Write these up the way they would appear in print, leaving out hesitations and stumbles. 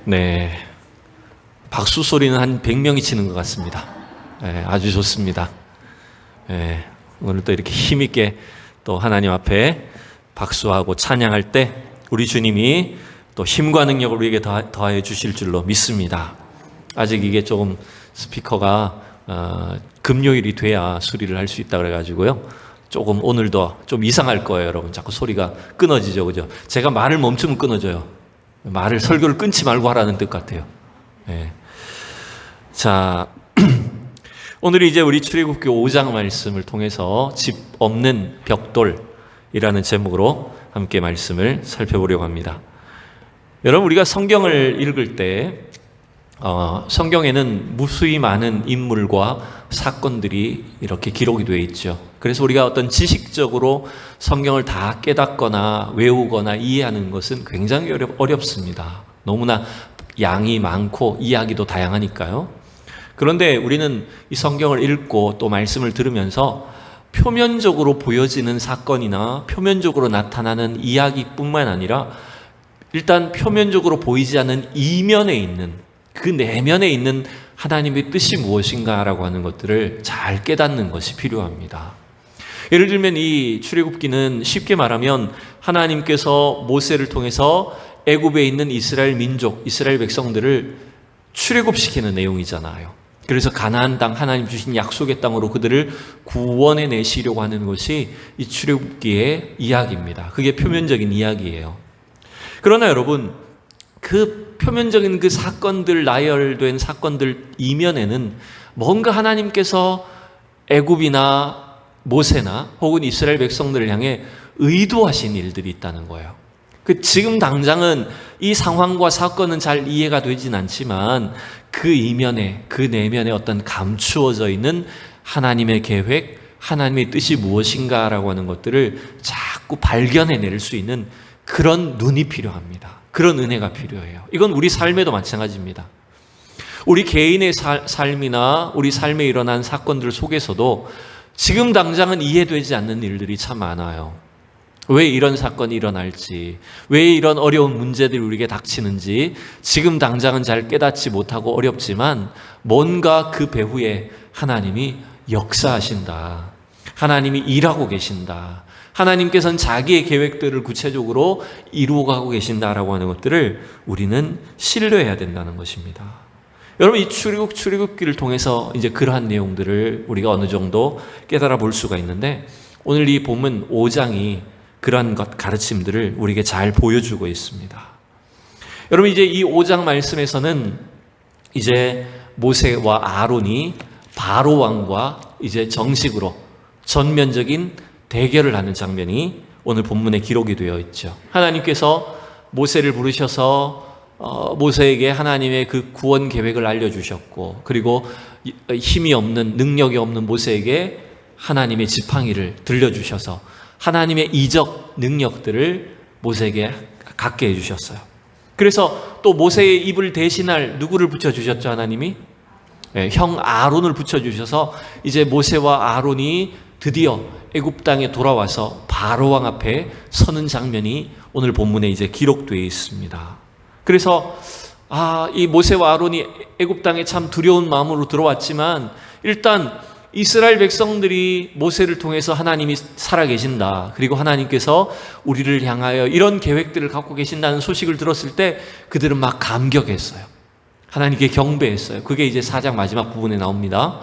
네, 박수 소리는 한 100명이 치는 것 같습니다. 네, 아주 좋습니다. 네, 오늘 또 이렇게 힘있게 또 하나님 앞에 박수하고 찬양할 때 우리 주님이 또 힘과 능력을 우리에게 더하여 주실 줄로 믿습니다. 아직 이게 조금 스피커가 금요일이 돼야 수리를 할 수 있다 그래가지고요. 조금 오늘도 좀 이상할 거예요, 여러분. 자꾸 소리가 끊어지죠, 그죠? 제가 말을 멈추면 끊어져요. 설교를 끊지 말고 하라는 뜻 같아요. 네. 자, 오늘 이제 우리 출애굽기 5장 말씀을 통해서 집 없는 벽돌이라는 제목으로 함께 말씀을 살펴보려고 합니다. 여러분, 우리가 성경을 읽을 때 성경에는 무수히 많은 인물과 사건들이 이렇게 기록이 되어 있죠. 그래서 우리가 어떤 지식적으로 성경을 다 깨닫거나 외우거나 이해하는 것은 굉장히 어렵습니다. 너무나 양이 많고 이야기도 다양하니까요. 그런데 우리는 이 성경을 읽고 또 말씀을 들으면서 표면적으로 보여지는 사건이나 표면적으로 나타나는 이야기뿐만 아니라 일단 표면적으로 보이지 않는 이면에 있는, 그 내면에 있는 하나님의 뜻이 무엇인가라고 하는 것들을 잘 깨닫는 것이 필요합니다. 예를 들면 이 출애굽기는 쉽게 말하면 하나님께서 모세를 통해서 애굽에 있는 이스라엘 민족, 이스라엘 백성들을 출애굽시키는 내용이잖아요. 그래서 가나안 땅, 하나님 주신 약속의 땅으로 그들을 구원해 내시려고 하는 것이 이 출애굽기의 이야기입니다. 그게 표면적인 이야기예요. 그러나 여러분, 그 표면적인 그 사건들, 나열된 사건들 이면에는 뭔가 하나님께서 애굽이나 모세나 혹은 이스라엘 백성들을 향해 의도하신 일들이 있다는 거예요. 지금 당장은 이 상황과 사건은 잘 이해가 되진 않지만 그 이면에, 그 내면에 어떤 감추어져 있는 하나님의 계획, 하나님의 뜻이 무엇인가라고 하는 것들을 자꾸 발견해낼 수 있는 그런 눈이 필요합니다. 그런 은혜가 필요해요. 이건 우리 삶에도 마찬가지입니다. 우리 개인의 삶이나 우리 삶에 일어난 사건들 속에서도 지금 당장은 이해되지 않는 일들이 참 많아요. 왜 이런 사건이 일어날지, 왜 이런 어려운 문제들이 우리에게 닥치는지 지금 당장은 잘 깨닫지 못하고 어렵지만 뭔가 그 배후에 하나님이 역사하신다, 하나님이 일하고 계신다, 하나님께서는 자기의 계획들을 구체적으로 이루어가고 계신다라고 하는 것들을 우리는 신뢰해야 된다는 것입니다. 여러분, 이 출애굽기를 통해서 이제 그러한 내용들을 우리가 어느 정도 깨달아 볼 수가 있는데, 오늘 이 본문 5장이 그러한 가르침들을 우리에게 잘 보여주고 있습니다. 여러분, 이제 이 5장 말씀에서는 이제 모세와 아론이 바로 왕과 이제 정식으로 전면적인 대결을 하는 장면이 오늘 본문에 기록이 되어 있죠. 하나님께서 모세를 부르셔서 모세에게 하나님의 그 구원 계획을 알려주셨고, 그리고 힘이 없는, 능력이 없는 모세에게 하나님의 지팡이를 들려주셔서 하나님의 이적 능력들을 모세에게 갖게 해주셨어요. 그래서 또 모세의 입을 대신할 누구를 붙여주셨죠, 하나님이? 형 아론을 붙여주셔서 이제 모세와 아론이 드디어 애굽 땅에 돌아와서 바로 왕 앞에 서는 장면이 오늘 본문에 이제 기록되어 있습니다. 그래서 이 모세와 아론이 애굽 땅에 참 두려운 마음으로 들어왔지만 일단 이스라엘 백성들이 모세를 통해서 하나님이 살아계신다, 그리고 하나님께서 우리를 향하여 이런 계획들을 갖고 계신다는 소식을 들었을 때 그들은 막 감격했어요. 하나님께 경배했어요. 그게 이제 4장 마지막 부분에 나옵니다.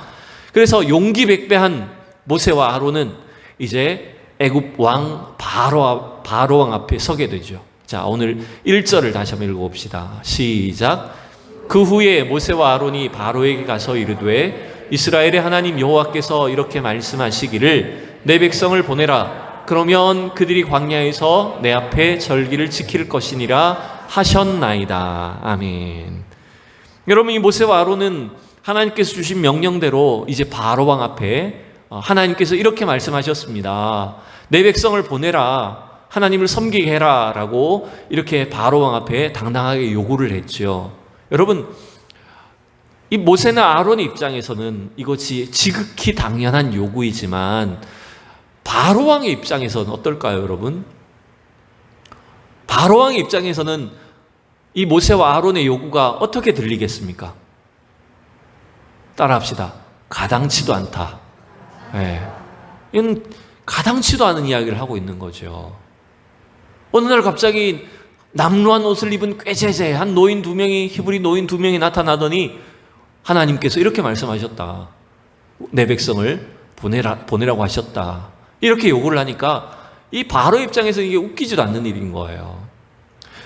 그래서 용기백배한 모세와 아론은 이제 애굽 왕 바로 왕 앞에 서게 되죠. 자, 오늘 1절을 다시 한번 읽어봅시다. 시작. 그 후에 모세와 아론이 바로에게 가서 이르되 이스라엘의 하나님 여호와께서 이렇게 말씀하시기를 내 백성을 보내라. 그러면 그들이 광야에서 내 앞에 절기를 지킬 것이니라 하셨나이다. 아멘. 여러분, 이 모세와 아론은 하나님께서 주신 명령대로 이제 바로 왕 앞에 하나님께서 이렇게 말씀하셨습니다. 내 백성을 보내라, 하나님을 섬기게 해라 라고 이렇게 바로 왕 앞에 당당하게 요구를 했죠. 여러분, 이 모세나 아론의 입장에서는 이것이 지극히 당연한 요구이지만 바로 왕의 입장에서는 어떨까요, 여러분? 바로 왕의 입장에서는 이 모세와 아론의 요구가 어떻게 들리겠습니까? 따라합시다. 가당치도 않다. 네. 이건 가당치도 않은 이야기를 하고 있는 거죠. 어느 날 갑자기 남루한 옷을 입은 꾀죄죄한 노인 2명이, 히브리 노인 2명이 나타나더니 하나님께서 이렇게 말씀하셨다. 내 백성을 보내라고 하셨다. 이렇게 요구를 하니까 이 바로 입장에서 이게 웃기지도 않는 일인 거예요.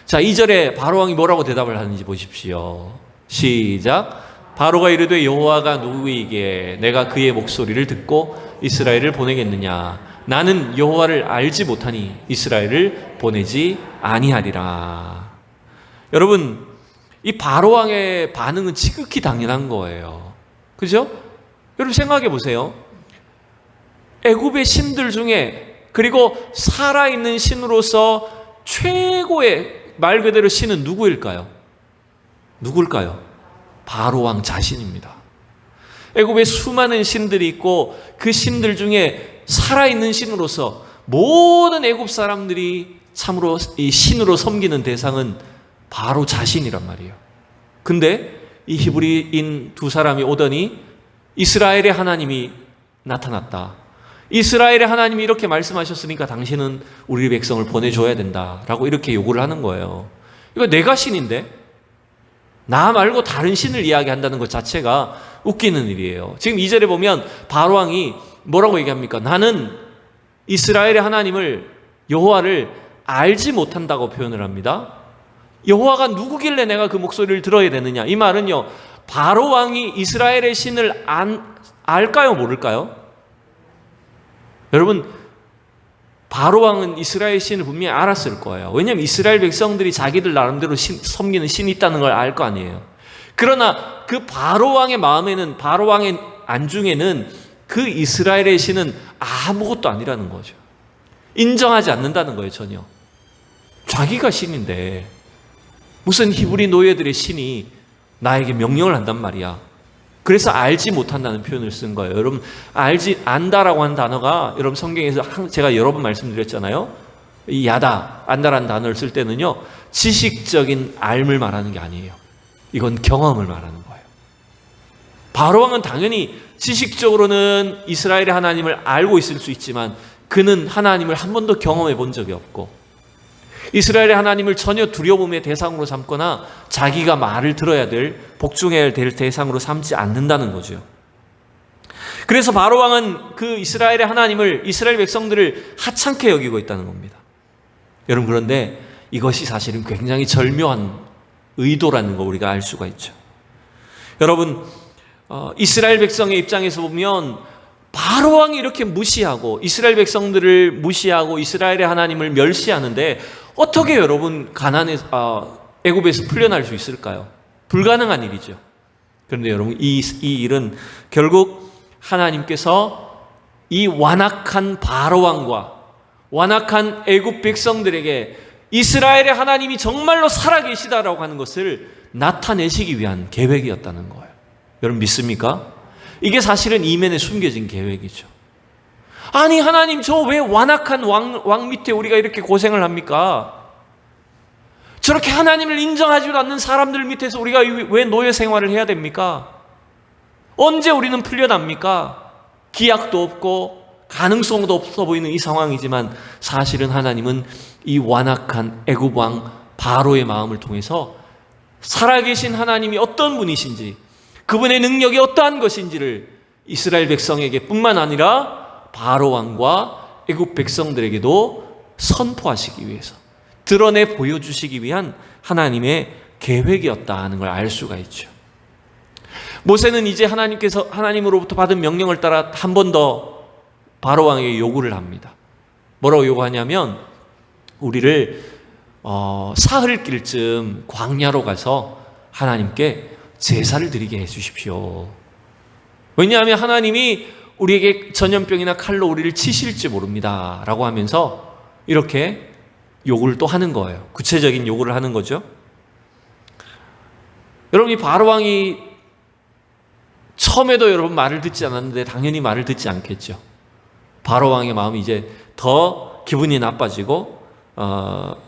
자, 2절에 바로 왕이 뭐라고 대답을 하는지 보십시오. 시작. 바로가 이르되 여호와가 누구에게 내가 그의 목소리를 듣고 이스라엘을 보내겠느냐? 나는 여호와를 알지 못하니 이스라엘을 보내지 아니하리라. 여러분, 이 바로 왕의 반응은 지극히 당연한 거예요. 그죠? 여러분 생각해 보세요. 애굽의 신들 중에, 그리고 살아있는 신으로서 최고의 말 그대로 신은 누구일까요? 바로 왕 자신입니다. 애굽에 수많은 신들이 있고 그 신들 중에 살아있는 신으로서 모든 애굽 사람들이 참으로 이 신으로 섬기는 대상은 바로 자신이란 말이에요. 근데 이 히브리인 2사람이 오더니 이스라엘의 하나님이 나타났다. 이스라엘의 하나님이 이렇게 말씀하셨으니까 당신은 우리 백성을 보내줘야 된다라고 이렇게 요구를 하는 거예요. 이거 내가 신인데 나 말고 다른 신을 이야기한다는 것 자체가 웃기는 일이에요. 지금 2절에 보면 바로 왕이 뭐라고 얘기합니까? 나는 이스라엘의 하나님을, 여호와를 알지 못한다고 표현을 합니다. 여호와가 누구길래 내가 그 목소리를 들어야 되느냐? 이 말은요, 바로 왕이 이스라엘의 신을 알까요, 모를까요? 여러분, 바로 왕은 이스라엘 신을 분명히 알았을 거예요. 왜냐하면 이스라엘 백성들이 자기들 나름대로 섬기는 신이 있다는 걸 알 거 아니에요. 그러나 그 바로 왕의 마음에는, 바로 왕의 안중에는 그 이스라엘의 신은 아무것도 아니라는 거죠. 인정하지 않는다는 거예요, 전혀. 자기가 신인데 무슨 히브리 노예들의 신이 나에게 명령을 한단 말이야. 그래서 알지 못한다는 표현을 쓴 거예요. 여러분, 안다라고 하는 단어가 여러분 성경에서 제가 여러 번 말씀드렸잖아요. 이 야다, 안다라는 단어를 쓸 때는요, 지식적인 알을 말하는 게 아니에요. 이건 경험을 말하는 거예요. 바로왕은 당연히 지식적으로는 이스라엘의 하나님을 알고 있을 수 있지만 그는 하나님을 한 번도 경험해 본 적이 없고 이스라엘의 하나님을 전혀 두려움의 대상으로 삼거나 자기가 말을 들어야 될, 복종해야 될 대상으로 삼지 않는다는 거죠. 그래서 바로왕은 그 이스라엘의 하나님을, 이스라엘 백성들을 하찮게 여기고 있다는 겁니다. 여러분, 그런데 이것이 사실은 굉장히 절묘한 의도라는 거 우리가 알 수가 있죠. 여러분, 이스라엘 백성의 입장에서 보면 바로왕이 이렇게 무시하고 이스라엘 백성들을 무시하고 이스라엘의 하나님을 멸시하는데 어떻게 여러분 애굽에서 풀려날 수 있을까요? 불가능한 일이죠. 그런데 여러분, 이 일은 결국 하나님께서 이 완악한 바로왕과 완악한 애굽 백성들에게 이스라엘의 하나님이 정말로 살아계시다라고 하는 것을 나타내시기 위한 계획이었다는 거예요. 여러분 믿습니까? 이게 사실은 이면에 숨겨진 계획이죠. 아니, 하나님, 저 왜 완악한 왕 밑에 우리가 이렇게 고생을 합니까? 저렇게 하나님을 인정하지도 않는 사람들 밑에서 우리가 왜 노예 생활을 해야 됩니까? 언제 우리는 풀려납니까? 기약도 없고 가능성도 없어 보이는 이 상황이지만 사실은 하나님은 이 완악한 애굽 왕 바로의 마음을 통해서 살아계신 하나님이 어떤 분이신지, 그분의 능력이 어떠한 것인지를 이스라엘 백성에게 뿐만 아니라 바로 왕과 애굽 백성들에게도 선포하시기 위해서, 드러내 보여주시기 위한 하나님의 계획이었다는 걸 알 수가 있죠. 모세는 이제 하나님으로부터 받은 명령을 따라 한 번 더 바로 왕에게 요구를 합니다. 뭐라고 요구하냐면, 우리를 사흘길쯤 광야로 가서 하나님께 제사를 드리게 해 주십시오. 왜냐하면 하나님이 우리에게 전염병이나 칼로 우리를 치실지 모릅니다 라고 하면서 이렇게 요구를 또 하는 거예요. 구체적인 요구를 하는 거죠. 여러분, 이 바로왕이 처음에도 여러분 말을 듣지 않았는데 당연히 말을 듣지 않겠죠. 바로왕의 마음이 이제 더 기분이 나빠지고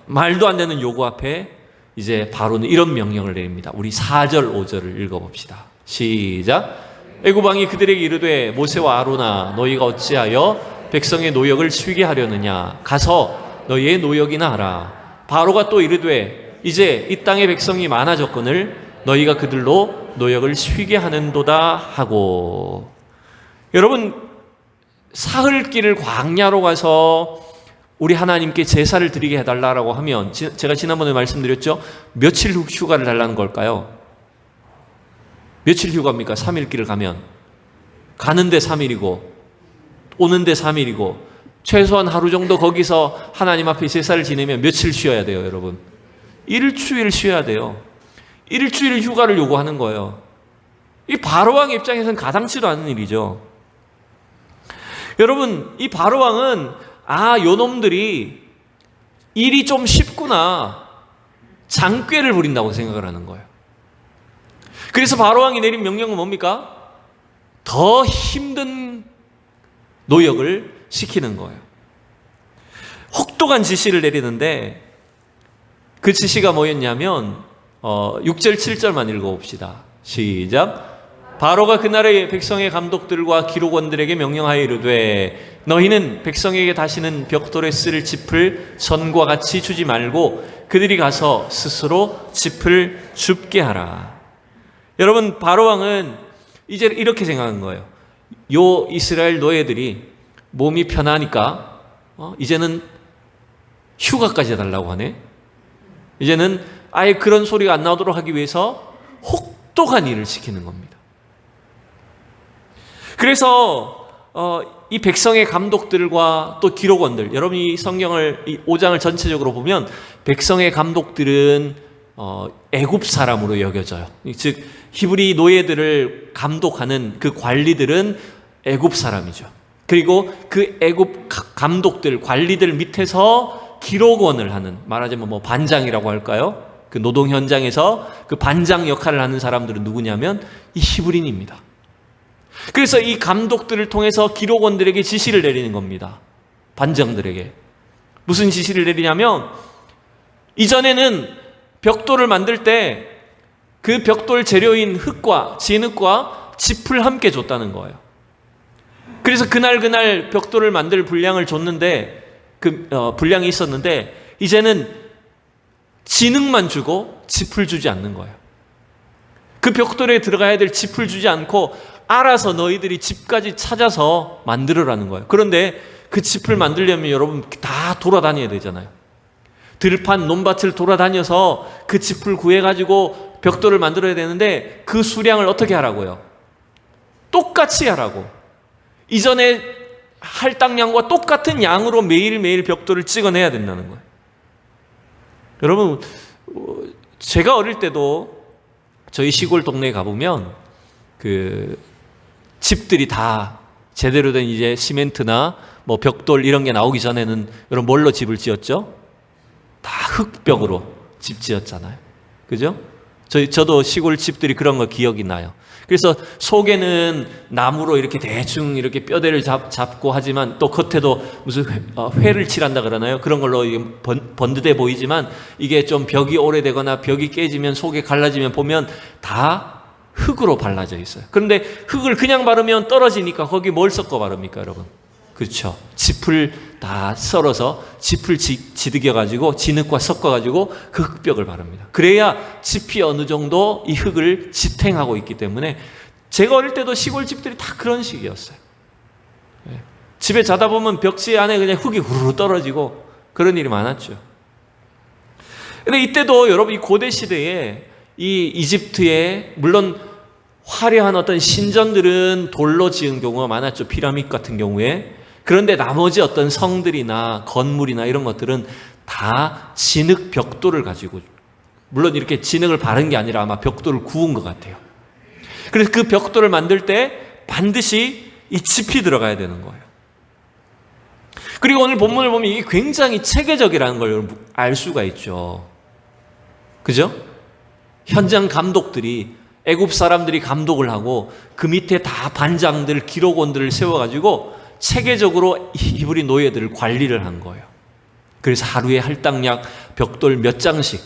말도 안 되는 요구 앞에 이제 바로는 이런 명령을 내립니다. 우리 4절 5절을 읽어봅시다. 시작. 애굽 왕이 그들에게 이르되 모세와 아론아 너희가 어찌하여 백성의 노역을 쉬게 하려느냐 가서 너희의 노역이나 하라. 바로가 또 이르되 이제 이 땅의 백성이 많아졌거늘 너희가 그들로 노역을 쉬게 하는도다 하고. 여러분, 사흘길을 광야로 가서 우리 하나님께 제사를 드리게 해달라고 하면 제가 지난번에 말씀드렸죠. 며칠 휴가를 달라는 걸까요? 며칠 휴가입니까? 3일길을 가면 가는데 3일이고 오는데 3일이고 최소한 하루 정도 거기서 하나님 앞에 제사를 지내면 며칠 쉬어야 돼요, 여러분? 일주일 쉬어야 돼요. 일주일 휴가를 요구하는 거예요. 이 바로왕 입장에서는 가당치도 않은 일이죠. 여러분, 이 바로왕은 요놈들이 일이 좀 쉽구나, 장꾀를 부린다고 생각을 하는 거예요. 그래서 바로왕이 내린 명령은 뭡니까? 더 힘든 노역을 시키는 거예요. 혹독한 지시를 내리는데 그 지시가 뭐였냐면 6절 7절만 읽어봅시다. 시작. 바로가 그날의 백성의 감독들과 기록원들에게 명령하여 이르되 너희는 백성에게 다시는 벽돌에 쓸 짚을 전과 같이 주지 말고 그들이 가서 스스로 짚을 줍게 하라. 여러분, 바로왕은 이제 이렇게 생각한 거예요. 요 이스라엘 노예들이 몸이 편하니까 이제는 휴가까지 해달라고 하네. 이제는 아예 그런 소리가 안 나오도록 하기 위해서 혹독한 일을 시키는 겁니다. 그래서 이 백성의 감독들과 또 기록원들, 여러분이 이 성경을 이 5장을 전체적으로 보면 백성의 감독들은 애굽 사람으로 여겨져요. 즉 히브리 노예들을 감독하는 그 관리들은 애굽 사람이죠. 그리고 그 애굽 감독들, 관리들 밑에서 기록원을 하는, 말하자면 뭐 반장이라고 할까요? 그 노동 현장에서 그 반장 역할을 하는 사람들은 누구냐면 이 히브리인입니다. 그래서 이 감독들을 통해서 기록원들에게 지시를 내리는 겁니다. 반장들에게. 무슨 지시를 내리냐면 이전에는 벽돌을 만들 때 그 벽돌 재료인 흙과 진흙과 짚을 함께 줬다는 거예요. 그래서 그날 벽돌을 만들 분량을 줬는데 그 분량이 있었는데 이제는 진흙만 주고 짚을 주지 않는 거예요. 그 벽돌에 들어가야 될 짚을 주지 않고 알아서 너희들이 짚까지 찾아서 만들으라는 거예요. 그런데 그 짚을 만들려면 여러분 다 돌아다녀야 되잖아요. 들판, 논밭을 돌아다녀서 그 짚을 구해가지고 벽돌을 만들어야 되는데 그 수량을 어떻게 하라고요? 똑같이 하라고. 이전에 할당량과 똑같은 양으로 매일매일 벽돌을 찍어내야 된다는 거예요. 여러분, 제가 어릴 때도 저희 시골 동네에 가보면 그 집들이 다 제대로 된 이제 시멘트나 뭐 벽돌 이런 게 나오기 전에는 여러분 뭘로 집을 지었죠? 다 흙벽으로 집 지었잖아요. 그죠? 저도 시골 집들이 그런 거 기억이 나요. 그래서 속에는 나무로 이렇게 대충 이렇게 뼈대를 잡고 하지만 또 겉에도 무슨 회를 칠한다 그러나요? 그런 걸로 번듯해 보이지만 이게 좀 벽이 오래되거나 벽이 깨지면 속에 갈라지면 보면 다 흙으로 발라져 있어요. 그런데 흙을 그냥 바르면 떨어지니까 거기 뭘 섞어 바릅니까, 여러분? 그렇죠. 짚을 다 썰어서 짚을 지득여가지고 진흙과 섞어가지고 그 흙벽을 바릅니다. 그래야 짚이 어느 정도 이 흙을 지탱하고 있기 때문에 제가 어릴 때도 시골 집들이 다 그런 식이었어요. 집에 자다 보면 벽지 안에 그냥 흙이 후루루 떨어지고 그런 일이 많았죠. 근데 이때도 여러분 이 고대 시대에 이 이집트에 물론 화려한 어떤 신전들은 돌로 지은 경우가 많았죠. 피라미드 같은 경우에. 그런데 나머지 어떤 성들이나 건물이나 이런 것들은 다 진흙 벽돌을 가지고, 물론 이렇게 진흙을 바른 게 아니라 아마 벽돌을 구운 것 같아요. 그래서 그 벽돌을 만들 때 반드시 이 짚이 들어가야 되는 거예요. 그리고 오늘 본문을 보면 이게 굉장히 체계적이라는 걸 알 수가 있죠. 그죠? 현장 감독들이, 애굽 사람들이 감독을 하고 그 밑에 다 반장들, 기록원들을 세워가지고 체계적으로 히브리 노예들을 관리를 한 거예요. 그래서 하루에 할당량 벽돌 몇 장씩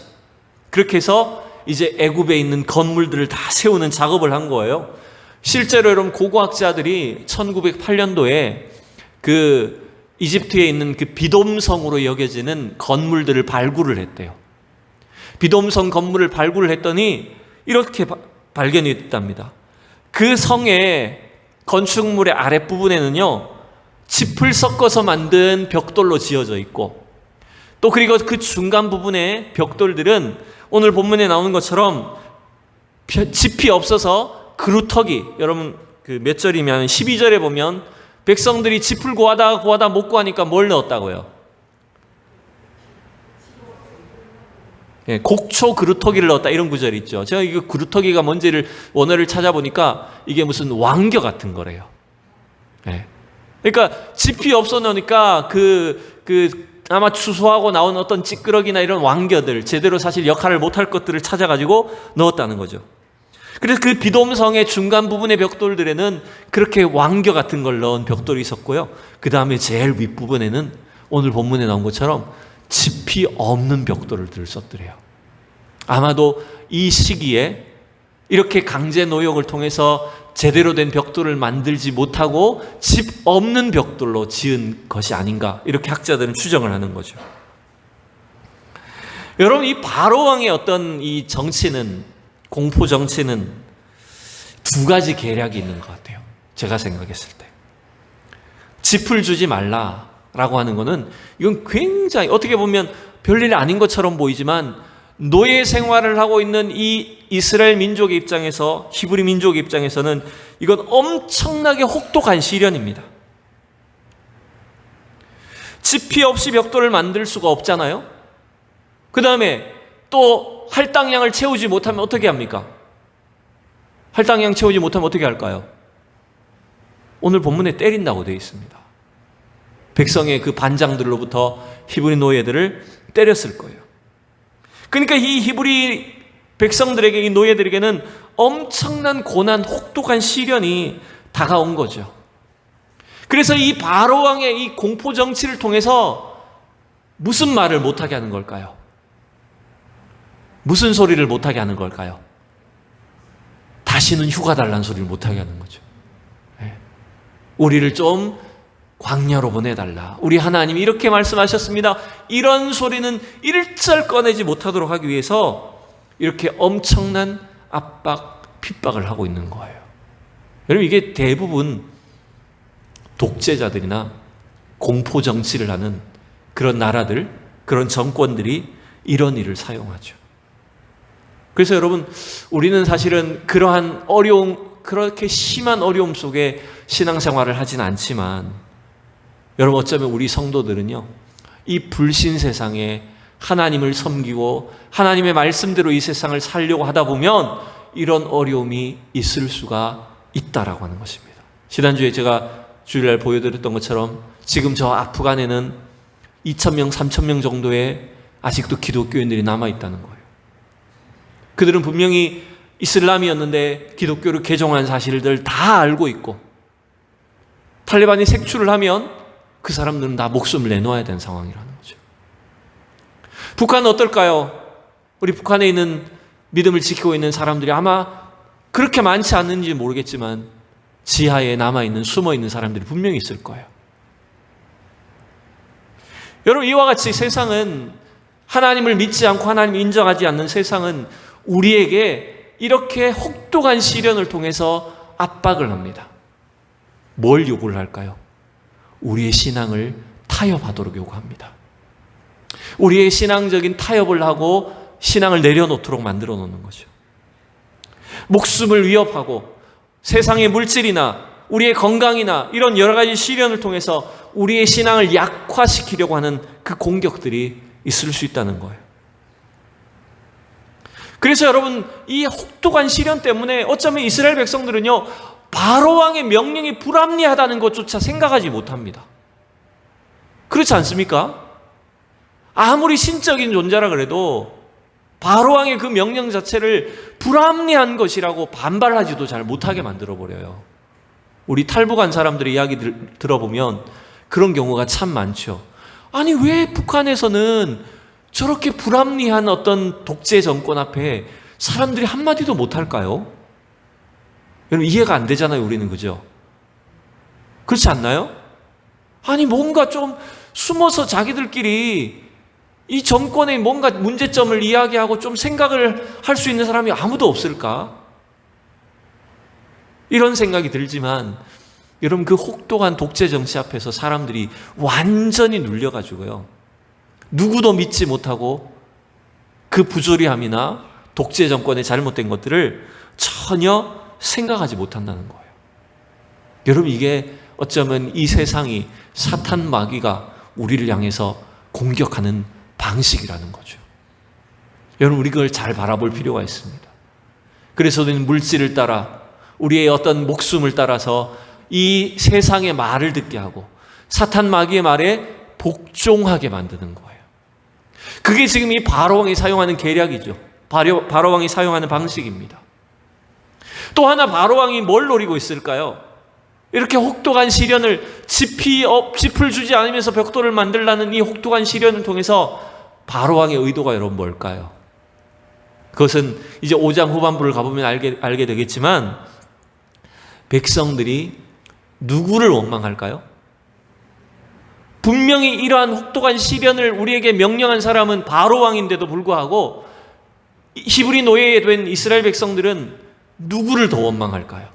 그렇게 해서 이제 애굽에 있는 건물들을 다 세우는 작업을 한 거예요. 실제로 여러분 고고학자들이 1908년도에 그 이집트에 있는 그 비돔성으로 여겨지는 건물들을 발굴을 했대요. 비돔성 건물을 발굴을 했더니 이렇게 발견이 됐답니다. 그 성의 건축물의 아랫부분에는요, 짚을 섞어서 만든 벽돌로 지어져 있고, 또 그리고 그 중간 부분의 벽돌들은 오늘 본문에 나오는 것처럼 짚이 없어서 그루터기, 여러분 그 몇 절이면 12절에 보면 백성들이 짚을 구하다 못 구하니까 뭘 넣었다고요? 예, 곡초 그루터기를 넣었다, 이런 구절이 있죠. 제가 이거 그루터기가 뭔지를 원어를 찾아보니까 이게 무슨 왕겨 같은 거래요. 예. 그러니까 짚이 없어 놓으니까 아마 추수하고 나온 어떤 찌끄러기나 이런 왕겨들, 제대로 사실 역할을 못할 것들을 찾아가지고 넣었다는 거죠. 그래서 그 비돔성의 중간 부분의 벽돌들에는 그렇게 왕겨 같은 걸 넣은 벽돌이 있었고요. 그 다음에 제일 윗부분에는 오늘 본문에 나온 것처럼 짚이 없는 벽돌을 썼더래요. 아마도 이 시기에 이렇게 강제 노역을 통해서 제대로 된 벽돌을 만들지 못하고 짚 없는 벽돌로 지은 것이 아닌가, 이렇게 학자들은 추정을 하는 거죠. 여러분, 이 바로 왕의 어떤 이 정치는, 공포 정치는 두 가지 계략이 있는 것 같아요. 제가 생각했을 때 짚을 주지 말라라고 하는 거는, 이건 굉장히 어떻게 보면 별일 아닌 것처럼 보이지만 노예 생활을 하고 있는 이 이스라엘 민족의 입장에서, 히브리 민족의 입장에서는 이건 엄청나게 혹독한 시련입니다. 짚이 없이 벽돌을 만들 수가 없잖아요. 그 다음에 또 할당량을 채우지 못하면 어떻게 합니까? 할당량 채우지 못하면 어떻게 할까요? 오늘 본문에 때린다고 되어 있습니다. 백성의 그 반장들로부터 히브리 노예들을 때렸을 거예요. 그러니까 이 히브리 백성들에게, 이 노예들에게는 엄청난 고난, 혹독한 시련이 다가온 거죠. 그래서 이 바로 왕의 이 공포 정치를 통해서 무슨 말을 못하게 하는 걸까요? 무슨 소리를 못하게 하는 걸까요? 다시는 휴가 달라는 소리를 못하게 하는 거죠. 우리를 좀 광야로 보내달라, 우리 하나님이 이렇게 말씀하셨습니다, 이런 소리는 일절 꺼내지 못하도록 하기 위해서 이렇게 엄청난 압박, 핍박을 하고 있는 거예요. 여러분, 이게 대부분 독재자들이나 공포 정치를 하는 그런 나라들, 그런 정권들이 이런 일을 사용하죠. 그래서 여러분, 우리는 사실은 그러한 어려움, 그렇게 심한 어려움 속에 신앙생활을 하진 않지만, 여러분, 어쩌면 우리 성도들은요, 이 불신 세상에 하나님을 섬기고 하나님의 말씀대로 이 세상을 살려고 하다 보면 이런 어려움이 있을 수가 있다라고 하는 것입니다. 지난주에 제가 주일날 보여드렸던 것처럼 지금 저 아프간에는 2,000명, 3,000명 정도의 아직도 기독교인들이 남아있다는 거예요. 그들은 분명히 이슬람이었는데 기독교를 개종한 사실들 다 알고 있고, 탈레반이 색출을 하면 그 사람들은 다 목숨을 내놓아야 되는 상황이라는 거죠. 북한은 어떨까요? 우리 북한에 있는 믿음을 지키고 있는 사람들이 아마 그렇게 많지 않는지 모르겠지만 지하에 남아있는, 숨어있는 사람들이 분명히 있을 거예요. 여러분, 이와 같이 세상은, 하나님을 믿지 않고 하나님을 인정하지 않는 세상은 우리에게 이렇게 혹독한 시련을 통해서 압박을 합니다. 뭘 요구를 할까요? 우리의 신앙을 타협하도록 요구합니다. 우리의 신앙적인 타협을 하고 신앙을 내려놓도록 만들어 놓는 거죠. 목숨을 위협하고 세상의 물질이나 우리의 건강이나 이런 여러 가지 시련을 통해서 우리의 신앙을 약화시키려고 하는 그 공격들이 있을 수 있다는 거예요. 그래서 여러분, 이 혹독한 시련 때문에 어쩌면 이스라엘 백성들은요, 바로 왕의 명령이 불합리하다는 것조차 생각하지 못합니다. 그렇지 않습니까? 아무리 신적인 존재라 그래도 바로 왕의 그 명령 자체를 불합리한 것이라고 반발하지도 잘 못하게 만들어버려요. 우리 탈북한 사람들의 이야기 들어보면 그런 경우가 참 많죠. 아니, 왜 북한에서는 저렇게 불합리한 어떤 독재 정권 앞에 사람들이 한마디도 못할까요? 여러분, 이해가 안 되잖아요, 우리는. 그죠? 그렇지 않나요? 아니, 뭔가 좀 숨어서 자기들끼리 이 정권의 뭔가 문제점을 이야기하고 좀 생각을 할 수 있는 사람이 아무도 없을까? 이런 생각이 들지만, 여러분, 그 혹독한 독재 정치 앞에서 사람들이 완전히 눌려가지고요, 누구도 믿지 못하고 그 부조리함이나 독재 정권의 잘못된 것들을 전혀 생각하지 못한다는 거예요. 여러분, 이게 어쩌면 이 세상이 사탄 마귀가 우리를 향해서 공격하는 방식이라는 거죠. 여러분, 우리 그걸 잘 바라볼 필요가 있습니다. 그래서 우리는 물질을 따라, 우리의 어떤 목숨을 따라서 이 세상의 말을 듣게 하고 사탄 마귀의 말에 복종하게 만드는 거예요. 그게 지금 이 바로왕이 사용하는 계략이죠. 바로왕이 사용하는 방식입니다. 또 하나 바로왕이 뭘 노리고 있을까요? 이렇게 혹독한 시련을 짚을 주지 않으면서 벽돌을 만들라는 이 혹독한 시련을 통해서 바로왕의 의도가 여러분 뭘까요? 그것은 이제 5장 후반부를 가보면 알게 되겠지만, 백성들이 누구를 원망할까요? 분명히 이러한 혹독한 시련을 우리에게 명령한 사람은 바로왕인데도 불구하고 히브리 노예에 된 이스라엘 백성들은 누구를 더 원망할까요?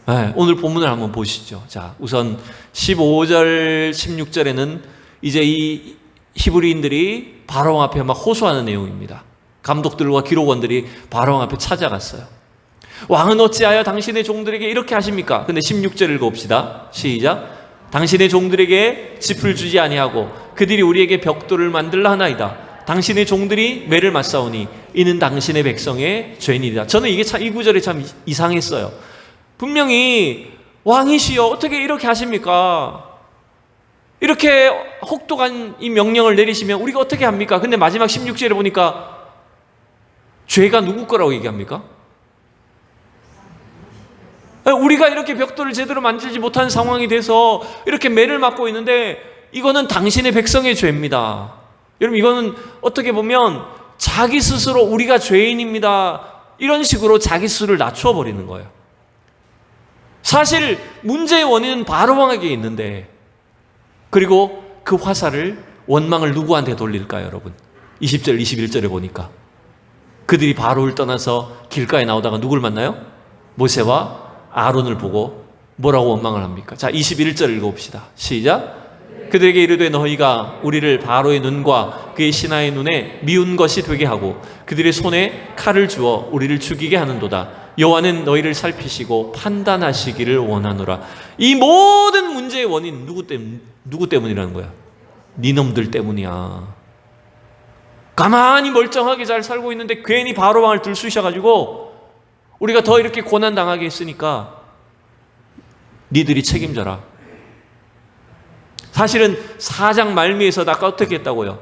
네, 오늘 본문을 한번 보시죠. 자, 우선 15절, 16절에는 이제 이 히브리인들이 바로왕 앞에 막 호소하는 내용입니다. 감독들과 기록원들이 바로왕 앞에 찾아갔어요. 왕은 어찌하여 당신의 종들에게 이렇게 하십니까? 근데 16절 읽어봅시다. 시작. 당신의 종들에게 짚을 주지 아니하고 그들이 우리에게 벽돌을 만들라 하나이다. 당신의 종들이 매를 맞사오니 이는 당신의 백성의 죄인이다. 저는 이게 이 구절이 참 이상했어요. 분명히 왕이시여 어떻게 이렇게 하십니까? 이렇게 혹독한 이 명령을 내리시면 우리가 어떻게 합니까? 근데 마지막 16절에 보니까 죄가 누구 거라고 얘기합니까? 우리가 이렇게 벽돌을 제대로 만들지 못한 상황이 돼서 이렇게 매를 맞고 있는데 이거는 당신의 백성의 죄입니다. 여러분, 이거는 어떻게 보면 자기 스스로 우리가 죄인입니다, 이런 식으로 자기 스스로를 낮추어 버리는 거예요. 사실 문제의 원인은 바로왕에게 있는데, 그리고 그 화살을, 원망을 누구한테 돌릴까요, 여러분? 20절, 21절에 보니까 그들이 바로를 떠나서 길가에 나오다가 누굴 만나요? 모세와 아론을 보고 뭐라고 원망을 합니까? 자, 21절 읽어봅시다. 시작. 그들에게 이르되 너희가 우리를 바로의 눈과 그의 신하의 눈에 미운 것이 되게 하고 그들의 손에 칼을 주어 우리를 죽이게 하는도다. 여호와는 너희를 살피시고 판단하시기를 원하노라. 이 모든 문제의 원인 누구 때문이라는 거야? 니놈들 때문이야. 가만히 멀쩡하게 잘 살고 있는데 괜히 바로왕을 들쑤셔가지고 우리가 더 이렇게 고난당하게 했으니까 니들이 책임져라. 사실은 4장 말미에서 아까 어떻게 했다고요?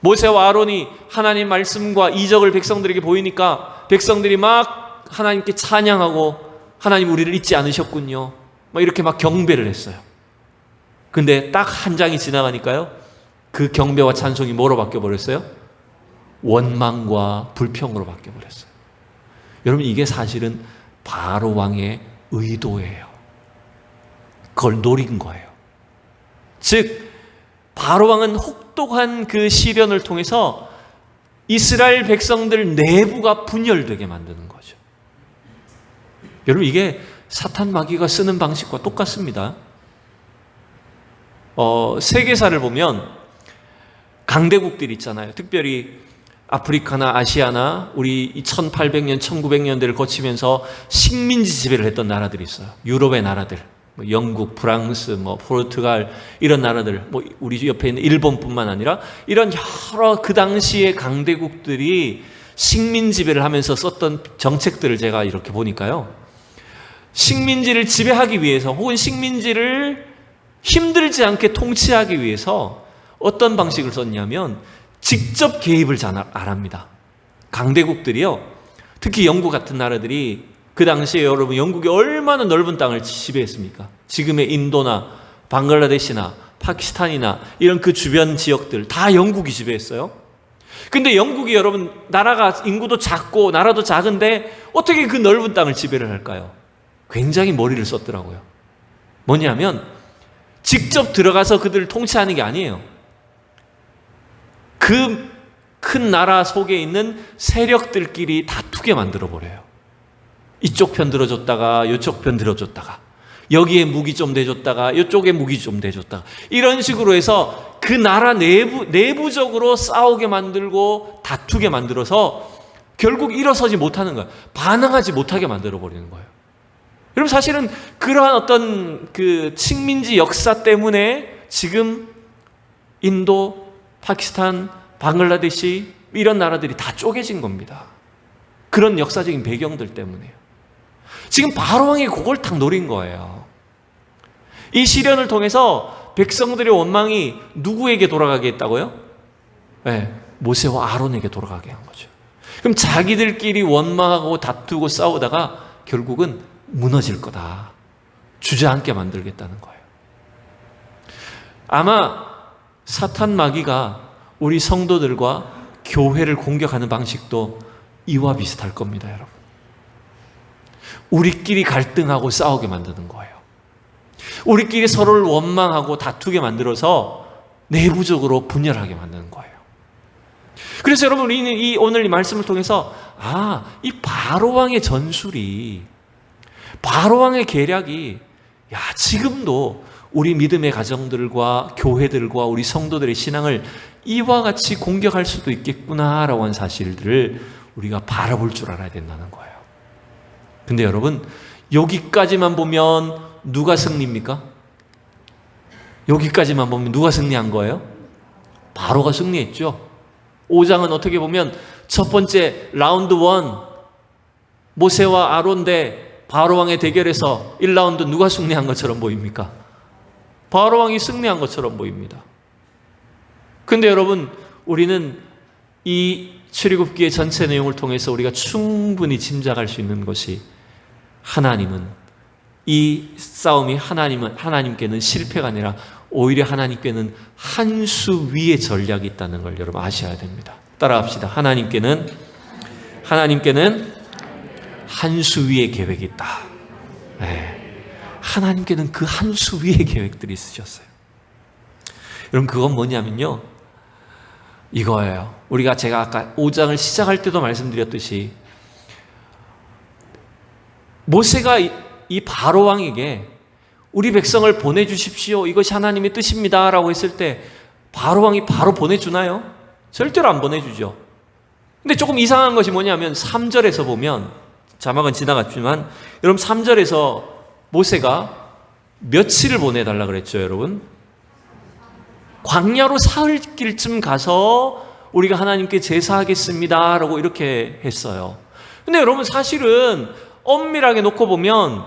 모세와 아론이 하나님 말씀과 이적을 백성들에게 보이니까 백성들이 막 하나님께 찬양하고 하나님 우리를 잊지 않으셨군요, 막 이렇게 막 경배를 했어요. 근데 딱 한 장이 지나가니까요, 그 경배와 찬송이 뭐로 바뀌어버렸어요? 원망과 불평으로 바뀌어버렸어요. 여러분, 이게 사실은 바로왕의 의도예요. 그걸 노린 거예요. 즉 바로왕은 혹독한 그 시련을 통해서 이스라엘 백성들 내부가 분열되게 만드는 거죠. 여러분, 이게 사탄 마귀가 쓰는 방식과 똑같습니다. 세계사를 보면 강대국들 있잖아요. 특별히 아프리카나 아시아나 우리 1800년, 1900년대를 거치면서 식민지 지배를 했던 나라들이 있어요. 유럽의 나라들, 영국, 프랑스, 포르투갈, 이런 나라들, 우리 옆에 있는 일본뿐만 아니라 이런 여러 그 당시의 강대국들이 식민 지배를 하면서 썼던 정책들을 제가 이렇게 보니까요, 식민지를 지배하기 위해서 혹은 식민지를 힘들지 않게 통치하기 위해서 어떤 방식을 썼냐면 직접 개입을 잘 안 합니다. 강대국들이요, 특히 영국 같은 나라들이 그 당시에 여러분 영국이 얼마나 넓은 땅을 지배했습니까? 지금의 인도나 방글라데시나 파키스탄이나 이런 그 주변 지역들 다 영국이 지배했어요. 근데 영국이 여러분 나라가 인구도 작고 나라도 작은데 어떻게 그 넓은 땅을 지배를 할까요? 굉장히 머리를 썼더라고요. 뭐냐면 직접 들어가서 그들을 통치하는 게 아니에요. 그 큰 나라 속에 있는 세력들끼리 다투게 만들어버려요. 이쪽 편 들어줬다가 이쪽 편 들어줬다가 여기에 무기 좀 대줬다가 이쪽에 무기 좀 대줬다가 이런 식으로 해서 그 나라 내부적으로 싸우게 만들고 다투게 만들어서 결국 일어서지 못하는 거예요. 반항하지 못하게 만들어버리는 거예요. 여러분 사실은 그러한 어떤 그 식민지 역사 때문에 지금 인도, 파키스탄, 방글라데시 이런 나라들이 다 쪼개진 겁니다. 그런 역사적인 배경들 때문에요. 지금 바로왕이 그걸 딱 노린 거예요. 이 시련을 통해서 백성들의 원망이 누구에게 돌아가게 했다고요? 네, 모세와 아론에게 돌아가게 한 거죠. 그럼 자기들끼리 원망하고 다투고 싸우다가 결국은 무너질 거다. 주저앉게 만들겠다는 거예요. 아마 사탄 마귀가 우리 성도들과 교회를 공격하는 방식도 이와 비슷할 겁니다, 여러분. 우리끼리 갈등하고 싸우게 만드는 거예요. 우리끼리 서로를 원망하고 다투게 만들어서 내부적으로 분열하게 만드는 거예요. 그래서 여러분 우리는 오늘 이 말씀을 통해서 이 바로왕의 전술이, 바로왕의 계략이 지금도 우리 믿음의 가정들과 교회들과 우리 성도들의 신앙을 이와 같이 공격할 수도 있겠구나라고 하는 사실들을 우리가 바라볼 줄 알아야 된다는 거예요. 근데 여러분 여기까지만 보면 누가 승리입니까? 여기까지만 보면 누가 승리한 거예요? 바로가 승리했죠. 5장은 어떻게 보면 첫 번째 라운드 1 모세와 아론 대 바로왕의 대결에서 1라운드 누가 승리한 것처럼 보입니까? 바로왕이 승리한 것처럼 보입니다. 근데 여러분 우리는 이 출애굽기의 전체 내용을 통해서 우리가 충분히 짐작할 수 있는 것이 하나님은 이 싸움이 하나님께는 실패가 아니라 오히려 하나님께는 한 수 위의 전략이 있다는 걸 여러분 아셔야 됩니다. 따라합시다. 하나님께는 한 수 위의 계획이 있다. 네. 하나님께는 그 한 수 위의 계획들이 있으셨어요. 여러분 그건 뭐냐면요, 이거예요. 제가 아까 5장을 시작할 때도 말씀드렸듯이 모세가 이 바로왕에게 우리 백성을 보내주십시오, 이것이 하나님의 뜻입니다 라고 했을 때 바로왕이 바로 보내주나요? 절대로 안 보내주죠. 근데 조금 이상한 것이 뭐냐면 3절에서 보면, 자막은 지나갔지만 여러분 3절에서 모세가 며칠을 보내달라 그랬죠, 여러분? 광야로 사흘길쯤 가서 우리가 하나님께 제사하겠습니다 라고 이렇게 했어요. 근데 여러분 사실은 엄밀하게 놓고 보면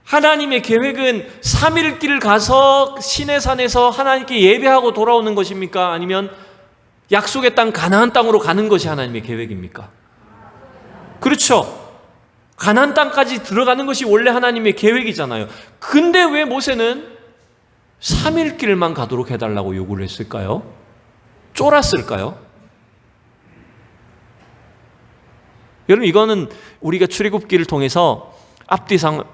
하나님의 계획은 3일 길 가서 시내산에서 하나님께 예배하고 돌아오는 것입니까? 아니면 약속의 땅 가나안 땅으로 가는 것이 하나님의 계획입니까? 그렇죠. 가나안 땅까지 들어가는 것이 원래 하나님의 계획이잖아요. 근데 왜 모세는 3일 길만 가도록 해달라고 요구를 했을까요? 쫄았을까요? 여러분 이거는 우리가 출애굽기를 통해서 앞뒤 상황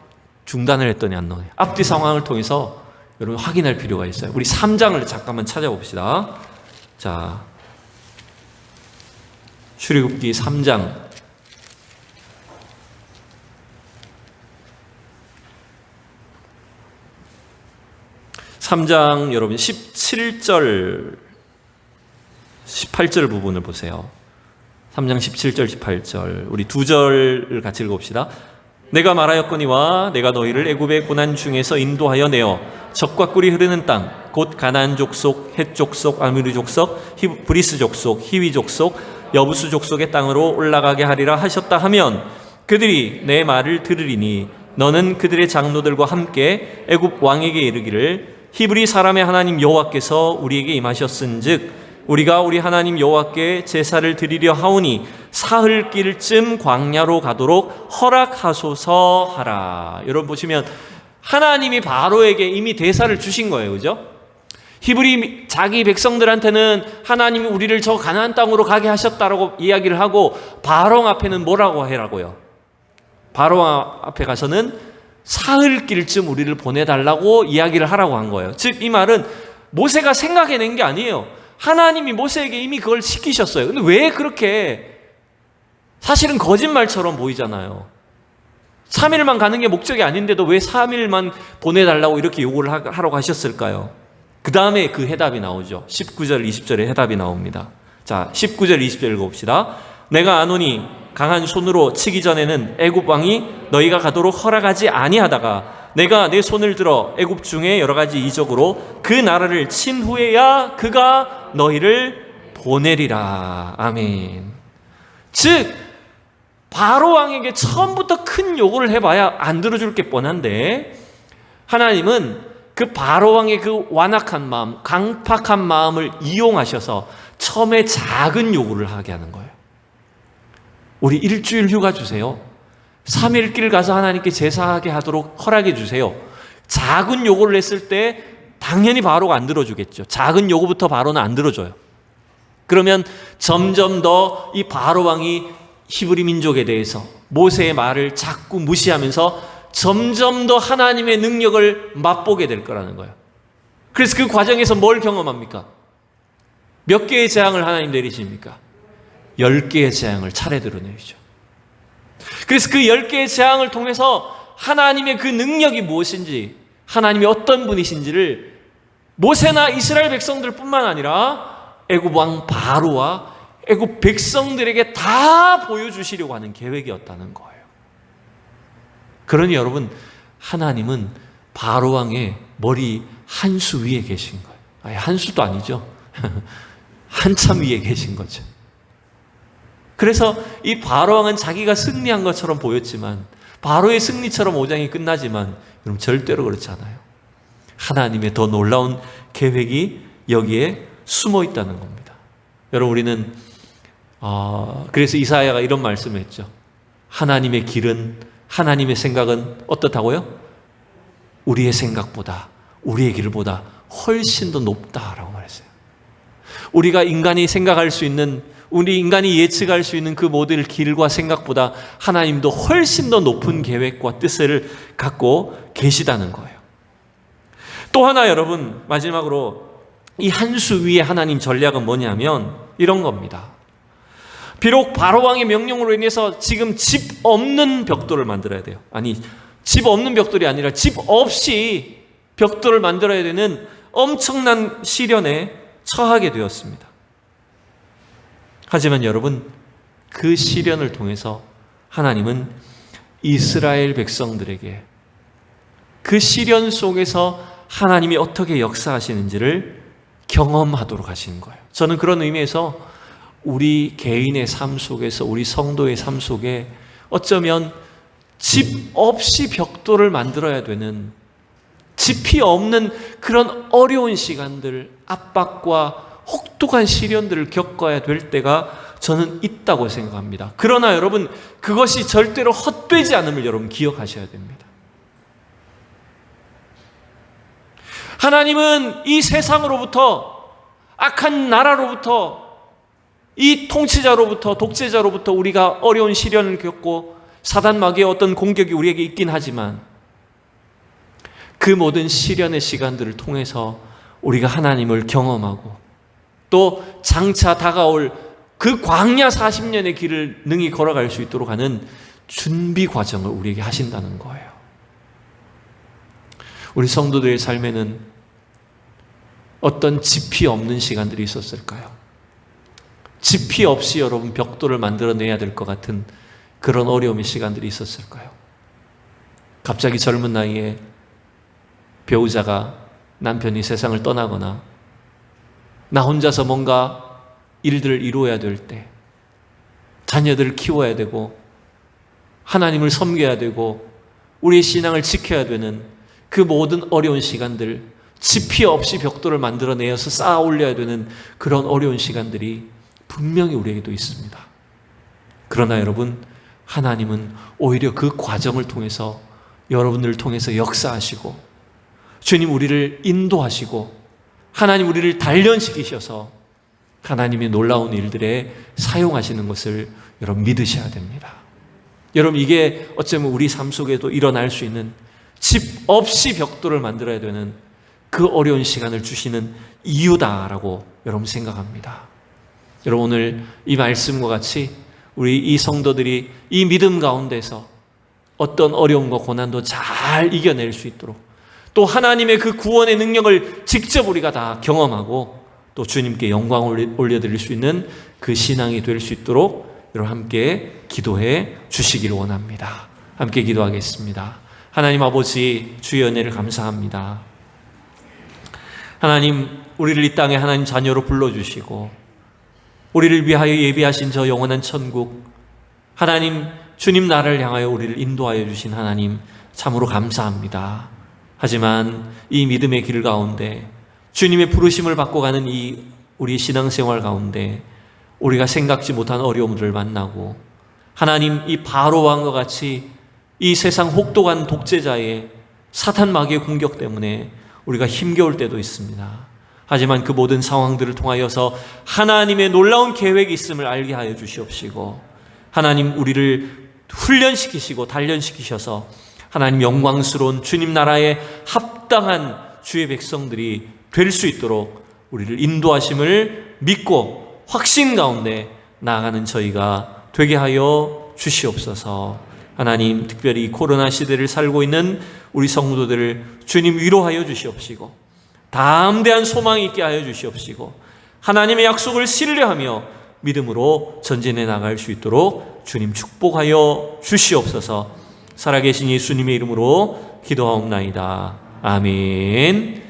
중단을 했더니 안 나오네요. 앞뒤 상황을 통해서 여러분 확인할 필요가 있어요. 우리 3장을 잠깐만 찾아봅시다. 자, 출애굽기 3장 3장 여러분 17절 18절 부분을 보세요. 3장 17절 18절 우리 두 절을 같이 읽어봅시다. 내가 말하였거니와 내가 너희를 애굽의 고난 중에서 인도하여 내어 젖과 꿀이 흐르는 땅 곧 가나안 족속, 헷 족속, 아모리 족속, 브리스 족속, 히위 족속, 여부수 족속의 땅으로 올라가게 하리라 하셨다 하면 그들이 내 말을 들으리니 너는 그들의 장로들과 함께 애굽 왕에게 이르기를 히브리 사람의 하나님 여호와께서 우리에게 임하셨은즉 우리가 우리 하나님 여호와께 제사를 드리려 하오니 사흘길쯤 광야로 가도록 허락하소서 하라. 여러분 보시면 하나님이 바로에게 이미 대사를 주신 거예요, 그죠? 히브리 자기 백성들한테는 하나님이 우리를 저 가나안 땅으로 가게 하셨다라고 이야기를 하고 바로 앞에는 뭐라고 하라고요? 바로 앞에 가서는 사흘길쯤 우리를 보내달라고 이야기를 하라고 한 거예요. 즉 이 말은 모세가 생각해낸 게 아니에요. 하나님이 모세에게 이미 그걸 시키셨어요. 근데 왜 그렇게 사실은 거짓말처럼 보이잖아요. 3일만 가는 게 목적이 아닌데도 왜 3일만 보내달라고 이렇게 요구를 하라고 하셨을까요? 그 다음에 그 해답이 나오죠. 19절, 20절에 해답이 나옵니다. 자, 19절, 20절 읽어봅시다. 내가 아노니 강한 손으로 치기 전에는 애굽 왕이 너희가 가도록 허락하지 아니하다가 내가 내 손을 들어 애굽 중에 여러 가지 이적으로 그 나라를 친 후에야 그가 너희를 보내리라. 아멘. 즉 바로 왕에게 처음부터 큰 요구를 해봐야 안 들어줄 게 뻔한데 하나님은 그 바로 왕의 그 완악한 마음, 강팍한 마음을 이용하셔서 처음에 작은 요구를 하게 하는 거예요. 우리 일주일 휴가 주세요. 3일 길 가서 하나님께 제사하게 하도록 허락해 주세요. 작은 요구를 했을 때 당연히 바로가 안 들어주겠죠. 작은 요구부터 바로는 안 들어줘요. 그러면 점점 더 이 바로 왕이 히브리 민족에 대해서 모세의 말을 자꾸 무시하면서 점점 더 하나님의 능력을 맛보게 될 거라는 거예요. 그래서 그 과정에서 뭘 경험합니까? 몇 개의 재앙을 하나님 내리십니까? 10개의 재앙을 차례대로 내리죠. 그래서 그 10개의 재앙을 통해서 하나님의 그 능력이 무엇인지, 하나님이 어떤 분이신지를 모세나 이스라엘 백성들 뿐만 아니라 애굽 왕 바로와 애굽 백성들에게 다 보여주시려고 하는 계획이었다는 거예요. 그러니 여러분, 하나님은 바로 왕의 머리 한 수 위에 계신 거예요. 아니, 한 수도 아니죠. 한참 위에 계신 거죠. 그래서 이 바로 왕은 자기가 승리한 것처럼 보였지만, 바로의 승리처럼 5장이 끝나지만 여러분 절대로 그렇지 않아요. 하나님의 더 놀라운 계획이 여기에 숨어 있다는 겁니다. 여러분, 우리는 그래서 이사야가 이런 말씀을 했죠. 하나님의 길은, 하나님의 생각은 어떻다고요? 우리의 생각보다, 우리의 길보다 훨씬 더 높다라고 말했어요. 우리가 인간이 생각할 수 있는, 우리 인간이 예측할 수 있는 그 모든 길과 생각보다 하나님도 훨씬 더 높은 계획과 뜻을 갖고 계시다는 거예요. 또 하나 여러분, 마지막으로 이 한 수 위에 하나님 전략은 뭐냐면 이런 겁니다. 비록 바로왕의 명령으로 인해서 지금 집 없는 벽돌을 만들어야 돼요. 아니, 집 없는 벽돌이 아니라 집 없이 벽돌을 만들어야 되는 엄청난 시련에 처하게 되었습니다. 하지만 여러분, 그 시련을 통해서 하나님은 이스라엘 백성들에게 그 시련 속에서 하나님이 어떻게 역사하시는지를 경험하도록 하시는 거예요. 저는 그런 의미에서 우리 개인의 삶 속에서, 우리 성도의 삶 속에 어쩌면 집 없이 벽돌을 만들어야 되는, 집이 없는 그런 어려운 시간들, 압박과 혹독한 시련들을 겪어야 될 때가 저는 있다고 생각합니다. 그러나 여러분, 그것이 절대로 헛되지 않음을 여러분 기억하셔야 됩니다. 하나님은 이 세상으로부터, 악한 나라로부터, 이 통치자로부터, 독재자로부터 우리가 어려운 시련을 겪고 사단 마귀의 어떤 공격이 우리에게 있긴 하지만 그 모든 시련의 시간들을 통해서 우리가 하나님을 경험하고 또 장차 다가올 그 광야 40년의 길을 능히 걸어갈 수 있도록 하는 준비 과정을 우리에게 하신다는 거예요. 우리 성도들의 삶에는 어떤 짚이 없는 시간들이 있었을까요? 짚이 없이 여러분 벽돌을 만들어내야 될 것 같은 그런 어려움의 시간들이 있었을까요? 갑자기 젊은 나이에 배우자가, 남편이 세상을 떠나거나 나 혼자서 뭔가 일들을 이루어야 될 때, 자녀들을 키워야 되고 하나님을 섬겨야 되고 우리의 신앙을 지켜야 되는 그 모든 어려운 시간들, 짚이 없이 벽돌을 만들어내어서 쌓아 올려야 되는 그런 어려운 시간들이 분명히 우리에게도 있습니다. 그러나 여러분, 하나님은 오히려 그 과정을 통해서 여러분들을 통해서 역사하시고 주님 우리를 인도하시고 하나님 우리를 단련시키셔서 하나님의 놀라운 일들에 사용하시는 것을 여러분 믿으셔야 됩니다. 여러분 이게 어쩌면 우리 삶 속에도 일어날 수 있는 집 없이 벽돌을 만들어야 되는 그 어려운 시간을 주시는 이유다라고 여러분 생각합니다. 여러분 오늘 이 말씀과 같이 우리 이 성도들이 이 믿음 가운데서 어떤 어려움과 고난도 잘 이겨낼 수 있도록 또 하나님의 그 구원의 능력을 직접 우리가 다 경험하고 또 주님께 영광을 올려드릴 수 있는 그 신앙이 될 수 있도록 여러분 함께 기도해 주시기를 원합니다. 함께 기도하겠습니다. 하나님 아버지 주의 은혜를 감사합니다. 하나님 우리를 이 땅에 하나님 자녀로 불러주시고 우리를 위하여 예비하신 저 영원한 천국 하나님 주님 나라를 향하여 우리를 인도하여 주신 하나님 참으로 감사합니다. 하지만 이 믿음의 길 가운데 주님의 부르심을 받고 가는 이 우리 신앙생활 가운데 우리가 생각지 못한 어려움들을 만나고 하나님 이 바로 왕과 같이 이 세상 혹독한 독재자의 사탄 마귀의 공격 때문에 우리가 힘겨울 때도 있습니다. 하지만 그 모든 상황들을 통하여서 하나님의 놀라운 계획이 있음을 알게 하여 주시옵시고 하나님 우리를 훈련시키시고 단련시키셔서 하나님 영광스러운 주님 나라에 합당한 주의 백성들이 될 수 있도록 우리를 인도하심을 믿고 확신 가운데 나아가는 저희가 되게 하여 주시옵소서. 하나님 특별히 코로나 시대를 살고 있는 우리 성도들을 주님 위로하여 주시옵시고 담대한 소망이 있게 하여 주시옵시고 하나님의 약속을 신뢰하며 믿음으로 전진해 나갈 수 있도록 주님 축복하여 주시옵소서. 살아계신 예수님의 이름으로 기도하옵나이다. 아멘.